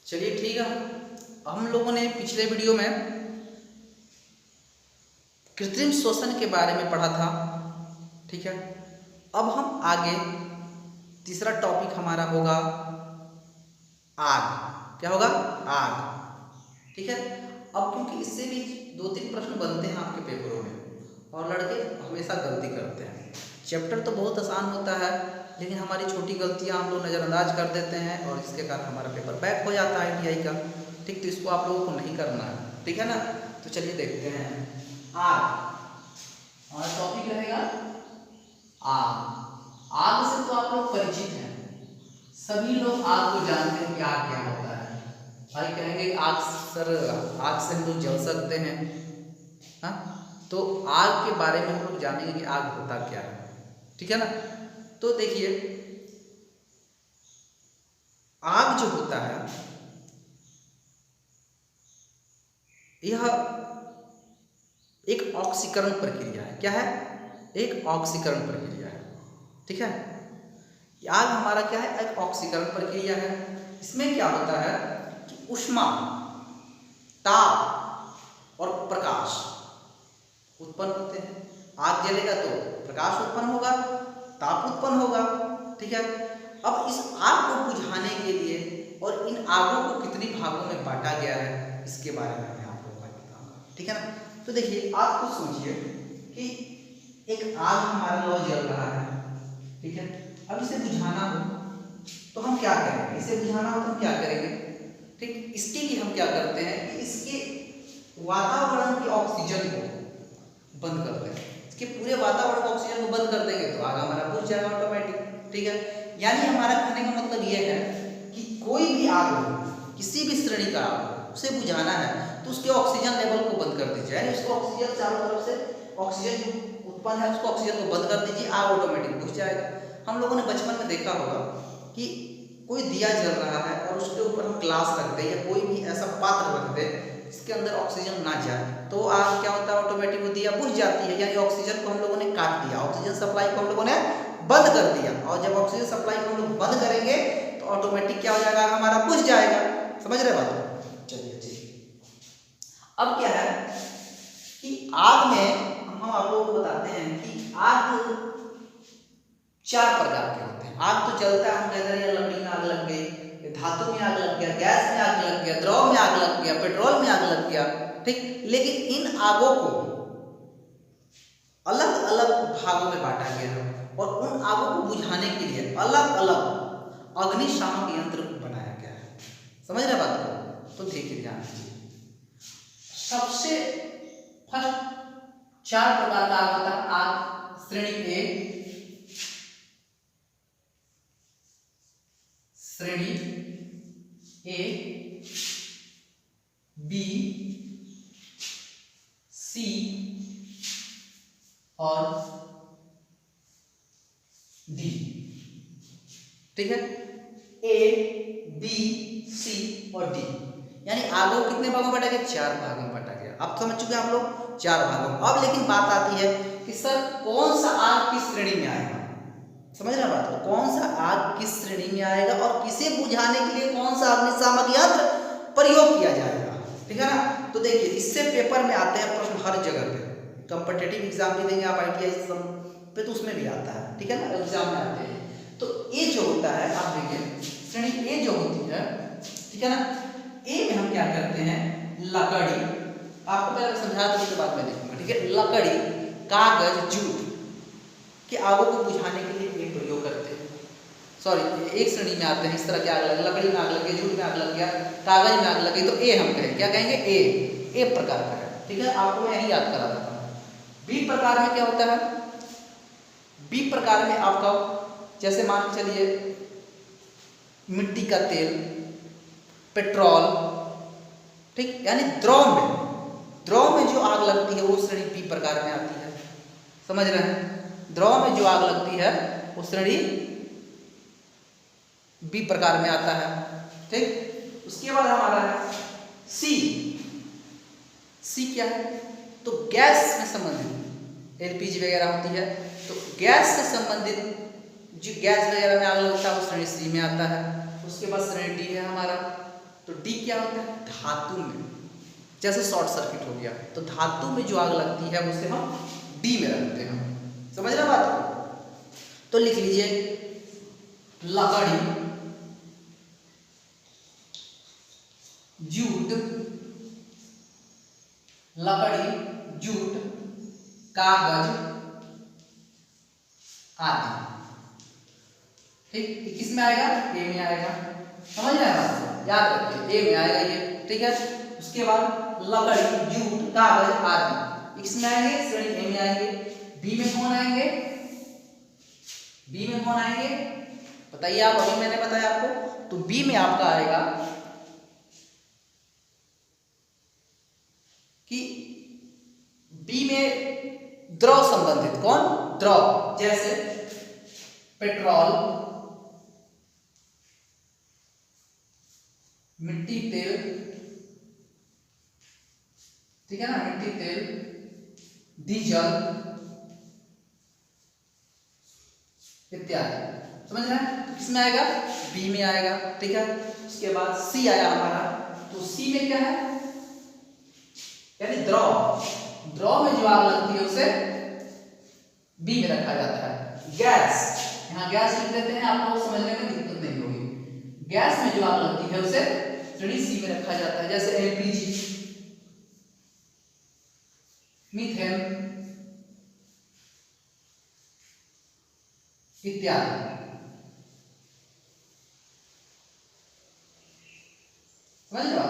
चलिए ठीक है। हम लोगों ने पिछले वीडियो में कृत्रिम श्वसन के बारे में पढ़ा था, ठीक है। अब हम आगे तीसरा टॉपिक हमारा होगा आग। क्या होगा? आग, ठीक है। अब क्योंकि इससे भी 2-3 प्रश्न बनते हैं आपके पेपरों में और लड़के हमेशा गलती करते हैं। चैप्टर तो बहुत आसान होता है लेकिन हमारी छोटी गलतियां हम लोग नज़रअंदाज कर देते हैं और जिसके कारण हमारा पेपर बैक हो जाता है ITI का, ठीक। तो इसको आप लोगों को नहीं करना है, ठीक है ना। तो चलिए देखते हैं आग। हमारा टॉपिक रहेगा आग। आग से तो आप लोग परिचित हैं, सभी लोग आग को जानते हैं कि आग क्या होता है। भाई कहेंगे आग सर, आग से हम लोग जल सकते हैं, हाँ। तो आग के बारे में हम लोग जानेंगे कि आग होता क्या है, ठीक है ना। तो देखिए आग जो होता है यह एक ऑक्सीकरण प्रक्रिया है। क्या है? एक ऑक्सीकरण प्रक्रिया है, ठीक है। आग हमारा क्या है? एक ऑक्सीकरण प्रक्रिया है। इसमें क्या होता है कि ऊष्मा, ताप और प्रकाश उत्पन्न होते हैं। आग जलेगा तो प्रकाश उत्पन्न होगा, ताप उत्पन्न होगा, ठीक है। अब इस आग को बुझाने के लिए और इन आगों को कितनी भागों में बांटा गया है इसके बारे में मैं आप लोगों को बताऊंगा, ठीक है ना। तो देखिए आप खुद सोचिए कि एक आग हमारा लौ जल रहा है, ठीक है। अब इसे बुझाना हो तो हम क्या करेंगे? इसे बुझाना हो तो हम क्या करेंगे? ठीक, इसके लिए हम क्या करते हैं कि इसके वातावरण के ऑक्सीजन को बंद कर दें। इसके पूरे वातावरण के ऑक्सीजन को बंद कर देंगे तो आग हमारा बुझ जाएगा ऑटोमेटिक, ठीक है। यानी हमारा कहने का मतलब यह है कि कोई भी आग हो, किसी भी श्रेणी का आग हो, उसे बुझाना है तो उसके ऑक्सीजन लेवल को बंद कर दीजिए। यानी उसको ऑक्सीजन चारों तरफ से ऑक्सीजन जो उत्पन्न है उसको ऑक्सीजन को बंद कर दीजिए, आग ऑटोमेटिक बुझ जाएगा। हम लोगों ने बचपन में देखा होगा कि कोई दिया जल रहा है और उसके ऊपर हम ग्लास रख दे या कोई भी ऐसा पात्र रख दे इसके अंदर ऑक्सीजन ना जाए तो आग क्या होता है? ऑटोमेटिक वो दिया बुझ जाती है। यानी ऑक्सीजन को हम लोगों ने काट दिया, ऑक्सीजन सप्लाई को हम लोगों ने बंद कर दिया। और जब ऑक्सीजन सप्लाई को हम लोग बंद करेंगे तो ऑटोमेटिक क्या हो जाएगा? हमारा बुझ जाएगा। समझ रहे बात? चलिए जी। अब क्या है कि आग में हम आप लोगों को बताते हैं कि आग 4 प्रकार के होते हैं। आग तो चलता है, हम कहते हैं लकड़ी में आग लग गई, धातु में आग लग गया, गैस में आग लग गया, द्रव में आग लग गया, पेट्रोल में आग लग गया, ठीक। लेकिन इन आगों को अलग अलग भागों में बांटा गया है और उन आगों को बुझाने के लिए अलग अलग अग्निशामक यंत्र बनाया गया है। समझ रहे बात को? तो देखिए ध्यान दीजिए। सबसे फर्स्ट 4 प्रकार का आग होता है। आग श्रेणी ए, श्रेणी ए, बी, सी और डी, ठीक है। ए, बी, सी और डी यानी आगों को कितने भागों में बांटा गया? 4 भागों में बांटा गया। अब समझ चुके हैं हम लोग 4 भागों में। अब लेकिन बात आती है कि सर कौन सा आग किस श्रेणी में आएगा? समझ रहे बात को? कौन सा आग किस श्रेणी में आएगा और किसे बुझाने के लिए कौन सा अग्निशामक यंत्र प्रयोग किया जाएगा, ठीक है ना। तो देखिए इससे पेपर में आते हैं प्रश्न हर जगह पे। कॉम्पिटिटिव एग्जाम भी देंगे आप ITI पे तो उसमें भी आता है, ठीक है ना, एग्जाम में आते हैं। तो ए जो होता है आप देखिए श्रेणी ए जो होती है, ठीक है ना। ए में हम क्या करते हैं? लकड़ी, आपको पहले समझा दूं उसके बाद में देखूंगा, ठीक है। लकड़ी, कागज, जूट के आगों को बुझाने के लिए ये प्रयोग करते हैं। सॉरी, एक श्रेणी में आते हैं इस तरह की आग लग, लकड़ी में आग लग गई, जूट में आग लग गया, कागज में आग लग गई, तो ए हम कहेंगे। क्या कहेंगे? ए प्रकार का है, ठीक है। आपको मैं यही याद करा देता हूँ। बी प्रकार में क्या होता है? बी प्रकार में आपका जैसे मान के चलिए मिट्टी का तेल, पेट्रोल, ठीक। यानी द्रव में जो आग लगती है वो श्रेणी बी प्रकार में आती है। समझ रहे हैं? द्रव में जो आग लगती है वो श्रेणी बी प्रकार में आता है, ठीक। उसके बाद हमारा है सी। सी क्या है? तो गैस से संबंधित LPG वगैरह होती है तो गैस से संबंधित जो गैस वगैरह में आग लगता है वो श्रेणी सी में आता है। उसके बाद श्रेणी डी है हमारा तो डी क्या होता है? धातु में, जैसे शॉर्ट सर्किट हो गया, तो धातु में जो आग लगती है उसे हम डी में रखते हैं। समझ रहे बात को? तो लिख लीजिए लकड़ी, जूट, लकड़ी, जूट, कागज आदि। ठीक, किस में आएगा? ए में आएगा। समझ रहे हैं? याद रखिए, ए में आएगा ये। ठीक है, उसके बाद लकड़ी, जूट, कागज आदि इसमें आएंगे, श्रेणी ए में आएंगे। बी में कौन आएंगे? बी में कौन आएंगे बताइए आप, अभी मैंने बताया आपको। तो बी में आपका आएगा कि बी में द्रव संबंधित, कौन? द्रव, जैसे पेट्रोल, मिट्टी तेल, ठीक है ना, मिट्टी तेल, डीजल इत्यादि। समझ रहे हैं? तो किसमें आएगा? बी में आएगा। ठीक है, उसके बाद सी आया हमारा, तो सी में क्या है? यानी द्रव, द्रव में जो आग लगती है उसे बी में रखा जाता है। गैस, यहाँ गैस लिख देते हैं, आप लोग समझने में दिक्कत नहीं होगी। गैस में जो आग लगती है उसे श्रेणी सी में रखा जाता है, जैसे एलपीजी, मीथेन इत्यादि। समझ रहे हो?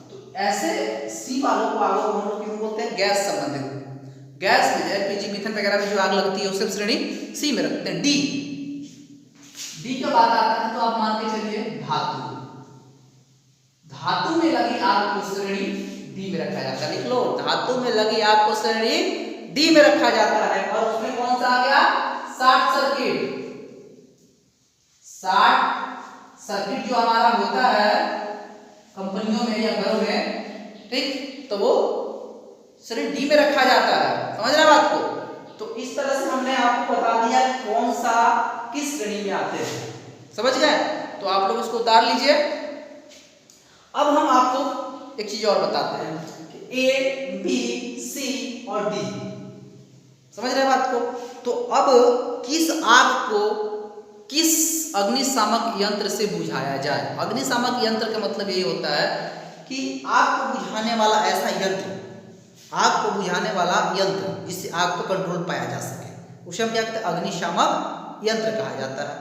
तो ऐसे सी वालों को आग हम लोग क्यों बोलते हैं? गैस संबंधित। गैस में एलपीजी, मीथेन वगैरह में जो आग लगती है उसे श्रेणी सी में रखते हैं। डी, डी का बात आता है तो आप मान के चलिए धातु, धातु में लगी आग को श्रेणी डी में रखा जाता है। लिख लो, धातु में लगी आग को श्रेणी डी में रखा जाता है। और उसमें कौन सा आ गया? Short circuit. शॉर्ट सर्किट जो हमारा होता है कंपनियों में या घरों में, ठीक, तो वो श्रेणी डी में रखा जाता है। समझ रहे बात को? तो इस तरह से हमने आपको बता दिया कौन सा किस श्रेणी में आते हैं। समझ गए? तो आप लोग इसको उतार लीजिए। अब हम आपको एक चीज और बताते हैं कि ए, बी, सी और डी। समझ रहे बात को? तो अब किस आग को किस अग्निशामक यंत्र से बुझाया जाए? अग्निशामक यंत्र का मतलब यही होता है कि आग को बुझाने वाला ऐसा यंत्र, आग को बुझाने वाला यंत्र जिससे आग को कंट्रोल पाया जा सके, उसे हम क्या कहते हैं? अग्निशामक यंत्र कहा जाता है।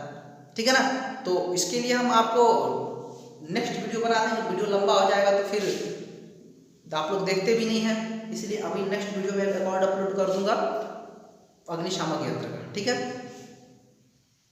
ठीक है ना? तो इसके लिए हम आपको नेक्स्ट वीडियो बना देंगे। वीडियो लंबा हो जाएगा तो फिर आप लोग देखते भी नहीं हैं, इसलिए अभी नेक्स्ट वीडियो में रिकॉर्ड अपलोड कर दूंगा अग्निशामक यंत्र का। ठीक है?